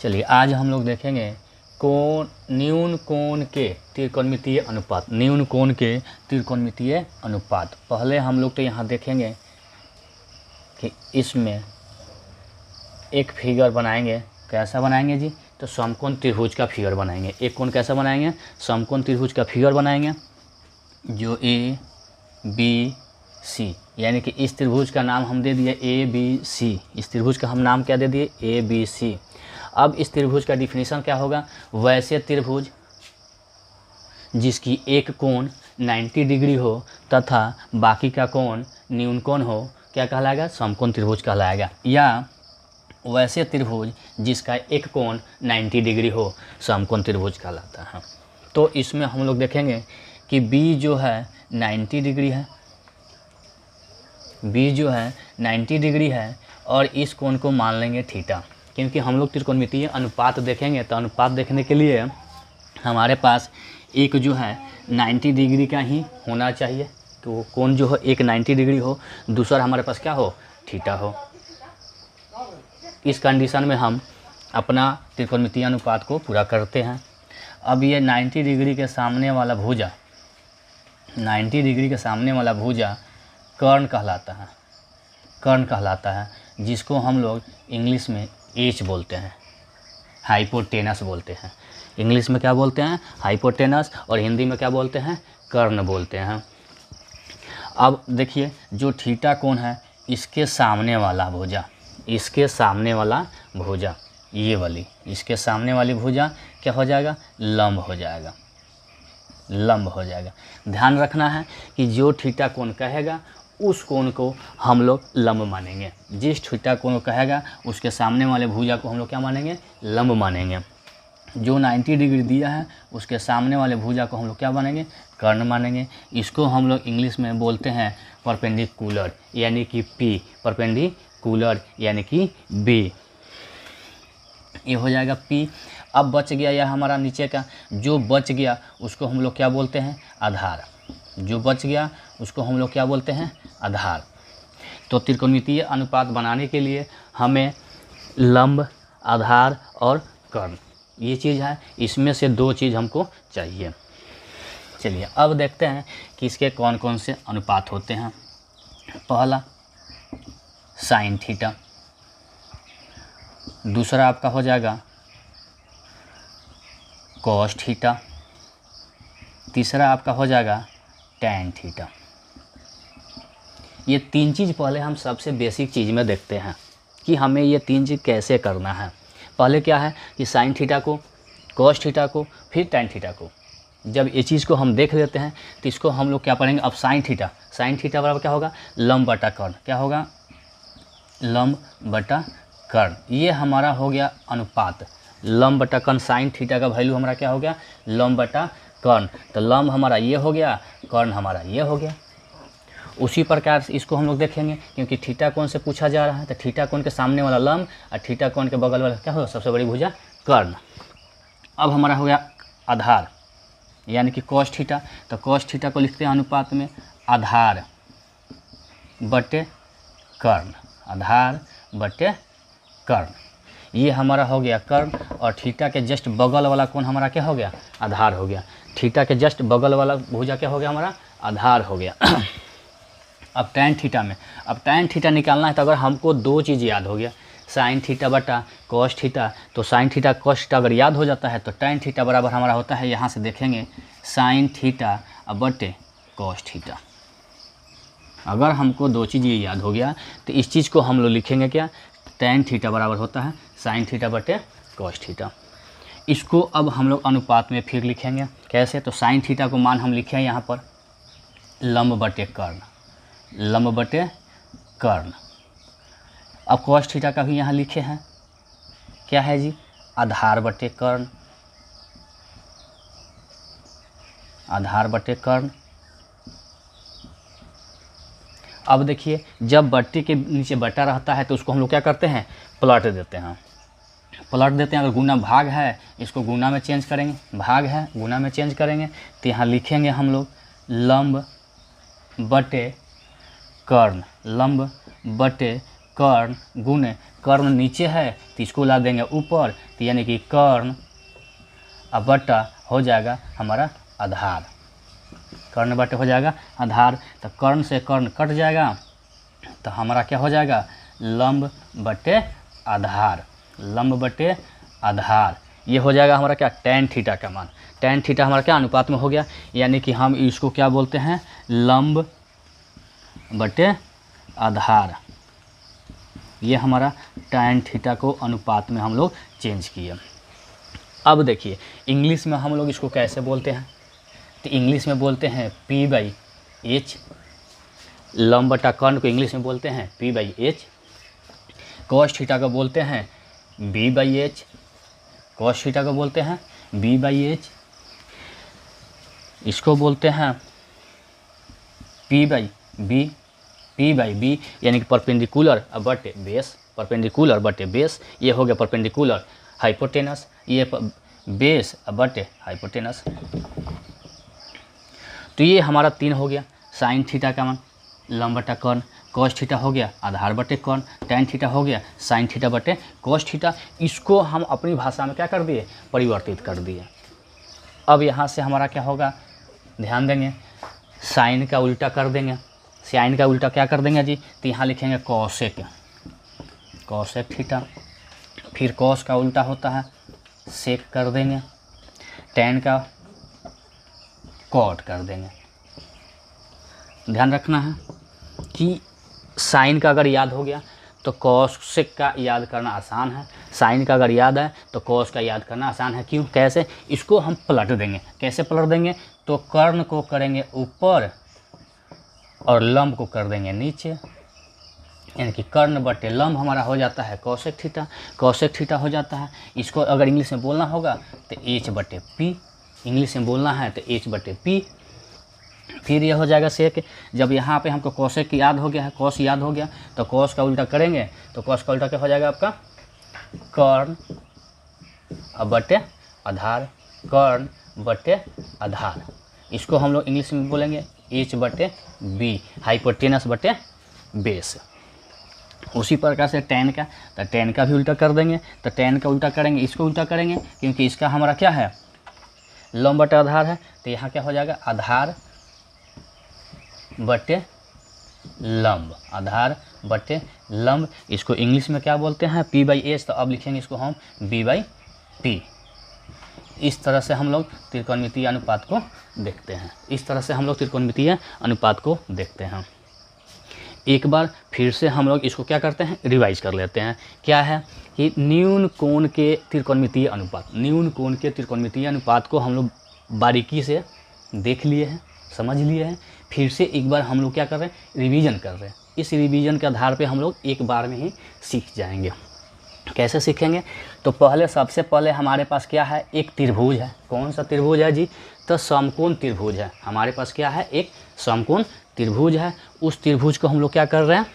चलिए आज हम लोग देखेंगे कोण न्यून कोण के त्रिकोणमितीय अनुपात। न्यून कोण के त्रिकोणमितीय अनुपात पहले हम लोग तो यहाँ देखेंगे कि इसमें एक फिगर बनाएंगे। कैसा बनाएंगे जी? तो समकोण त्रिभुज का फिगर बनाएंगे। एक कोण कैसा बनाएंगे? समकोण त्रिभुज का फिगर बनाएंगे जो ए बी सी, यानी कि इस त्रिभुज का नाम हम दे दिए ए बी सी। इस त्रिभुज का हम नाम क्या दे दिए? A B C. अब इस त्रिभुज का डिफिनीशन क्या होगा? वैसे त्रिभुज जिसकी एक कोण 90 डिग्री हो तथा बाकी का कोण न्यून कोण हो, क्या कहलाएगा? समकोण त्रिभुज कहलाएगा। या वैसे त्रिभुज जिसका एक कोण 90 डिग्री हो, समकोण त्रिभुज कहलाता है। तो इसमें हम लोग देखेंगे कि बी जो है 90 डिग्री है, बी जो है 90 डिग्री है और इस कोण को मान लेंगे थीटा। क्योंकि हम लोग त्रिकोणमितीय अनुपात देखेंगे तो अनुपात देखने के लिए हमारे पास एक जो है 90 डिग्री का ही होना चाहिए। तो कोण जो हो एक 90 डिग्री हो, दूसरा हमारे पास क्या हो? थीटा हो। इस कंडीशन में हम अपना त्रिकोणमितीय अनुपात को पूरा करते हैं। अब ये 90 डिग्री के सामने वाला भुजा, 90 डिग्री के सामने वाला भुजा कर्ण कहलाता है। कर्ण कहलाता है, जिसको हम लोग इंग्लिश में एच बोलते हैं, हाइपोटेनस बोलते हैं। इंग्लिश में क्या बोलते हैं? हाइपोटेनस। और हिंदी में क्या बोलते हैं? कर्ण बोलते हैं। अब देखिए जो थीटा कोण है इसके सामने वाला भुजा, इसके सामने वाला भुजा, ये वाली, इसके सामने वाली भुजा क्या हो जाएगा? लंब हो जाएगा, लंब हो जाएगा। ध्यान रखना है कि जो थीटा कोण कहेगा उस कोण को हम लोग लंब मानेंगे। जिस थीटा कोण कहेगा उसके सामने वाले भुजा को हम लोग क्या मानेंगे? लंब मानेंगे। जो 90 डिग्री दिया है उसके सामने वाले भुजा को हम लोग क्या मानेंगे? कर्ण मानेंगे। इसको हम लोग इंग्लिश में बोलते हैं परपेंडिकुलर, यानी कि पी, परपेंडिकुलर यानी कि बी। ये हो जाएगा पी। अब बच गया यह हमारा नीचे का, जो बच गया उसको हम लोग क्या बोलते हैं? आधार। जो बच गया उसको हम लोग क्या बोलते हैं? आधार। तो त्रिकोणमितीय अनुपात बनाने के लिए हमें लंब, आधार और कर्ण, ये चीज़ है। इसमें से दो चीज़ हमको चाहिए। चलिए अब देखते हैं कि इसके कौन कौन से अनुपात होते हैं। पहला साइन थीटा, दूसरा आपका हो जाएगा कॉस थीटा, तीसरा आपका हो जाएगा टैन थीटा। ये तीन चीज़ पहले हम सबसे बेसिक चीज़ में देखते हैं कि हमें ये तीन चीज़ कैसे करना है। पहले क्या है कि साइन थीटा को, कॉस थीटा को, फिर टैन थीटा को। जब ये चीज़ को हम देख लेते हैं तो इसको हम लोग क्या पढ़ेंगे? अब साइन थीटा, साइन थीटा बराबर क्या होगा? लंब बटा कर्ण। क्या होगा? लंब बटा कर्ण। ये हमारा हो गया अनुपात, लंब बटा कर्ण। साइन थीटा का वैल्यू हमारा क्या हो गया? लंब बटा कर्ण। तो लंब हमारा ये हो गया, कर्ण हमारा ये हो गया। उसी प्रकार से इसको हम लोग देखेंगे, क्योंकि थीटा कोण से पूछा जा रहा है। तो थीटा कोण के सामने वाला लंब और थीटा कोण के बगल वाला क्या होगा? सबसे बड़ी भुजा कर्ण। अब हमारा हो गया आधार, यानी कि कॉस थीटा। तो कॉस थीटा को लिखते हैं अनुपात में आधार बटे कर्ण, आधार बटे कर्ण। ये हमारा हो गया कर्ण। और थीटा के जस्ट बगल वाला कोण हमारा क्या हो गया? आधार हो गया। थीटा के जस्ट बगल वाला भुजा क्या हो गया? हमारा आधार हो गया। अब टैन थीटा में, अब टैन थीटा निकालना है तो अगर हमको दो चीज़ याद हो गया, साइन थीटा बटा कॉस थीटा, तो साइन थीटा कॉस थीटा अगर याद हो जाता है तो टैन थीटा बराबर हमारा होता है, यहाँ से देखेंगे, साइन थीटा बटे कॉस थीटा। अगर हमको दो चीज़ ये याद हो गया तो इस चीज़ को हम लोग लिखेंगे क्या? टैन थीटा बराबर होता है साइन थीटा बटे कॉस थीटा। इसको अब हम लोग अनुपात में फिर लिखेंगे। कैसे? तो साइन थीटा को मान हम लिखे हैं यहाँ पर लंब बटे कर्ण, लंब बटे कर्ण। अब कॉस थीटा का भी यहाँ लिखे हैं, क्या है जी? आधार बटे कर्ण, आधार बटे कर्ण। अब देखिए जब बट्टी के नीचे बटा रहता है तो उसको हम लोग क्या करते हैं? पलट देते हैं, पलट देते हैं। अगर गुना भाग है इसको गुना में चेंज करेंगे, भाग है गुना में चेंज करेंगे। तो यहाँ लिखेंगे हम लोग लंब बटे कर्ण, लंब बटे कर्ण गुने कर्ण नीचे है तो इसको ला देंगे ऊपर, तो यानी कि कर्ण अब बटा हो जाएगा हमारा आधार, कर्ण बटे हो जाएगा आधार। तो कर्ण से कर्ण कट जाएगा तो हमारा क्या हो जाएगा लंब बटे आधार, लंब बटे आधार। ये हो जाएगा हमारा क्या tan थीटा का मान, tan थीटा हमारा क्या अनुपात में हो गया, यानी कि हम इसको क्या बोलते हैं लंब बटे आधार। ये हमारा tan थीटा को अनुपात में हम लोग चेंज किए। अब देखिए इंग्लिश में हम लोग इसको कैसे बोलते हैं, तो इंग्लिश में बोलते हैं P/H, लंब बटा कर्ण को इंग्लिश में बोलते हैं P/H, cos थीटा को बोलते हैं B/H, cos थीटा को बोलते हैं B/H, इसको बोलते हैं P/B यानी कि परपेंडिकुलर बटे बेस, परपेंडिकुलर बटे बेस। ये हो गया परपेंडिकुलर हाइपोटेनस, ये बेस बटे हाइपोटेनस। तो ये हमारा 3 हो गया साइन थीटा का मान, लंब बटा कर्ण, कॉस थीटा हो गया आधार बटे कर्ण, tan थीटा हो गया साइन थीटा बटे कॉस थीटा। इसको हम अपनी भाषा में क्या कर दिए परिवर्तित कर दिए। अब यहाँ से हमारा क्या होगा ध्यान देंगे, साइन का उल्टा कर देंगे, साइन का उल्टा क्या कर देंगे जी, तो यहाँ लिखेंगे कॉसेक, कॉसेक थीटा, फिर कॉस का उल्टा होता है सेक कर देंगे, tan का कॉट कर देंगे। ध्यान रखना है कि साइन का अगर याद हो गया तो कॉसेक का याद करना आसान है, साइन का अगर याद है तो कॉस का याद करना आसान है। क्यों कैसे, इसको हम पलट देंगे, कैसे पलट देंगे, तो कर्ण को करेंगे ऊपर और लंब को कर देंगे नीचे, यानी कि कर्ण बटे लंब हमारा हो जाता है कॉसेक थीटा, कॉसेक थीटा हो जाता है। इसको अगर इंग्लिश में बोलना होगा तो H/P, इंग्लिश में बोलना है तो H/P। फिर ये हो जाएगा सेक, जब यहाँ पे हमको कॉसेक याद हो गया है, कॉस याद हो गया तो कॉस का उल्टा करेंगे तो कॉस का उल्टा क्या हो जाएगा आपका कर्ण बटे आधार, कर्ण बटे आधार। इसको हम लोग इंग्लिश में बोलेंगे H/B, हाइपोटेनस बटे बेस। उसी प्रकार से tan का, तो tan का भी उल्टा कर देंगे, तो tan का उल्टा करेंगे, इसको उल्टा करेंगे क्योंकि इसका हमारा क्या है लंब बटे आधार है, तो यहाँ क्या हो जाएगा आधार बटे लंब, आधार बटे लंब। इसको इंग्लिश में क्या बोलते हैं P/H, तो अब लिखेंगे इसको हम B/P। इस तरह से हम लोग त्रिकोणमितीय अनुपात को देखते हैं, इस तरह से हम लोग त्रिकोणमितीय अनुपात को देखते हैं। एक बार फिर से हम लोग इसको क्या करते हैं रिवाइज कर लेते हैं। क्या है कि न्यून कोण के त्रिकोणमितीय अनुपात, न्यून कोण के त्रिकोणमितीय अनुपात को हम लोग बारीकी से देख लिए हैं, समझ लिए हैं। फिर से एक बार हम लोग क्या कर रहे हैं रिवीजन कर रहे हैं। इस रिवीजन के आधार पे हम लोग एक बार में ही सीख जाएंगे। कैसे सीखेंगे, तो पहले सबसे पहले हमारे पास क्या है एक त्रिभुज है। कौन सा त्रिभुज है जी, तो समकोण त्रिभुज है। हमारे पास क्या है एक समकोण त्रिभुज है। उस त्रिभुज को हम लोग क्या कर रहे हैं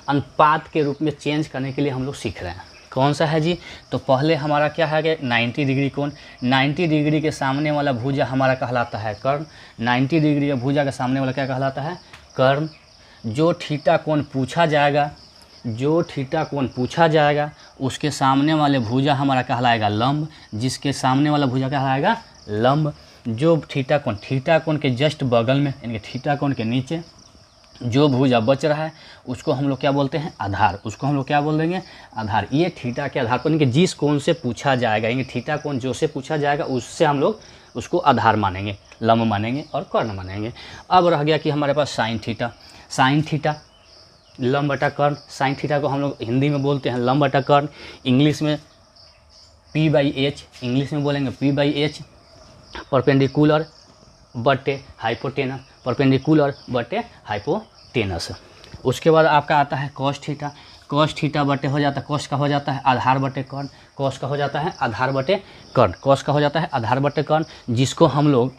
अनुपात के रूप में चेंज करने के लिए हम लोग सीख रहे हैं। कौन सा है जी, तो पहले हमारा क्या है कि 90 डिग्री कोण, 90 डिग्री के सामने वाला भुजा हमारा कहलाता है कर्ण। 90 डिग्री का भुजा के सामने वाला क्या कहलाता है कर्ण। जो थीटा कोण पूछा जाएगा, जो थीटा कोण पूछा जाएगा उसके सामने वाले भुजा हमारा कहलाएगा लंब, जिसके सामने वाला भुजा कहलाएगा लंब। जो थीटा कोण के जस्ट बगल में यानी कि थीटा कोण के नीचे जो भुजा बच रहा है उसको हम लोग क्या बोलते हैं आधार, उसको हम लोग क्या बोल देंगे आधार। ये थीटा के आधार पर जिस कोण से पूछा जाएगा, यानी थीटा कोण जो से पूछा जाएगा उससे हम लोग उसको आधार मानेंगे, लंब मानेंगे और कर्ण मानेंगे। अब रह गया कि हमारे पास साइन थीटा, साइन थीटा लंब बटा कर्ण। साइन थीटा को हम लोग हिंदी में बोलते हैं लंब बटा कर्ण, इंग्लिश में P/H, इंग्लिश में बोलेंगे P/H, परपेंडिकुलर बटे हाइपोटेनस, परपेंडिकुलर बटे हाइपोटेनस। उसके बाद आपका आता है कॉस थीटा, कॉस थीटा बटे हो जाता है कॉस का हो जाता है आधार बटे कर्ण, कॉस का हो जाता है आधार बटे कर्ण, कॉस का हो जाता है आधार बटे कर्ण, जिसको हम लोग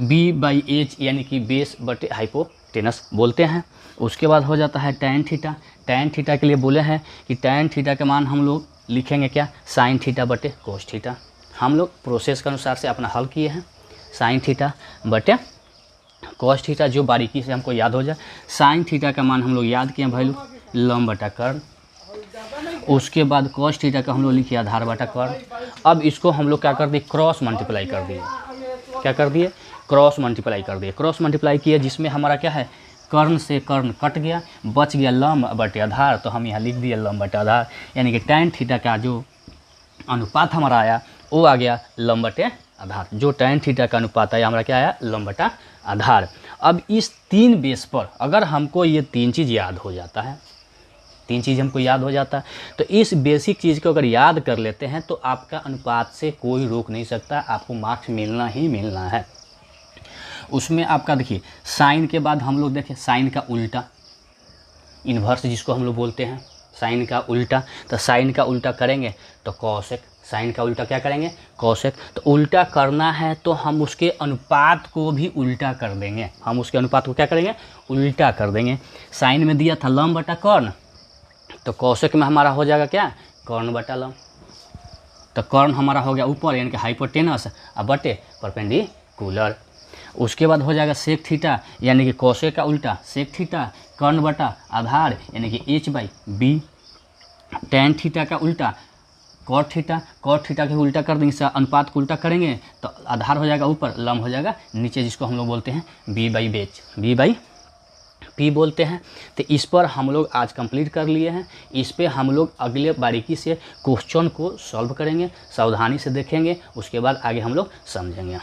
B/H यानी कि बेस बटे हाइपोटेनस बोलते हैं। उसके बाद हो जाता है tan थीटा, tan थीटा के लिए बोले हैं कि tan थीटा का मान हम लोग लिखेंगे क्या साइन थीटा बटे कोस थीटा। हम लोग प्रोसेस के अनुसार से अपना हल किए हैं, साइन थीटा बटे कॉस थीटा जो बारीकी से हमको याद हो जाए। साइन थीटा का मान हम लोग याद किए वैल्यू लंब बटा कर्ण। उसके बाद कॉस थीटा का हम लोग लिखिए आधार बटा कर्ण। अब इसको हम लोग क्या कर दिए, क्रॉस मल्टीप्लाई कर दिए। क्या कर दिए, क्रॉस मल्टीप्लाई कर दिए। क्रॉस मल्टीप्लाई किया जिसमें हमारा क्या है, कर्ण से कर्ण कट गया, बच गया लंब बटे आधार। तो हम यहाँ लिख दिए लंब बटे आधार, यानी कि tan थीटा का जो अनुपात हमारा आया वो आ गया लंब बटे आधार। जो tan थीटा का अनुपात आया हमारा क्या आया, लंब बटा आधार। अब इस 3 बेस पर अगर हमको ये 3 चीज़ याद हो जाता है, 3 चीज़ हमको याद हो जाता है, तो इस बेसिक चीज़ को अगर याद कर लेते हैं तो आपका अनुपात से कोई रोक नहीं सकता, आपको मार्क्स मिलना ही मिलना है। उसमें आपका देखिए साइन के बाद हम लोग देखें साइन का उल्टा, इन्वर्स जिसको हम लोग बोलते हैं, साइन का उल्टा। तो साइन का उल्टा करेंगे तो कॉसेक, साइन का उल्टा क्या करेंगे, कॉसेक। तो उल्टा करना है तो हम उसके अनुपात को भी उल्टा कर देंगे, हम उसके अनुपात को क्या करेंगे, उल्टा कर देंगे। साइन में दिया था लंब बटा कर्ण, तो कॉसेक में हमारा हो जाएगा क्या, कर्ण बटा लंब। तो कर्ण हमारा हो गया ऊपर यानी कि हाइपोटेनस, और बटे परपेंडिकुलर। उसके बाद हो जाएगा सेक थीटा यानी कि कॉसेक का उल्टा सेक थीटा, कर्ण बटा आधार यानी कि h/b। tan थीटा का उल्टा कॉट थीटा, कॉट थीटा के उल्टा कर देंगे, अनुपात को उल्टा करेंगे तो आधार हो जाएगा ऊपर, लंब हो जाएगा नीचे, जिसको हम लोग बोलते हैं b/p बोलते हैं। तो इस पर हम लोग आज कंप्लीट कर लिए हैं। इस पे हम लोग अगले बारीकी से क्वेश्चन को सॉल्व करेंगे, सावधानी से देखेंगे, उसके बाद आगे हम लोग समझेंगे।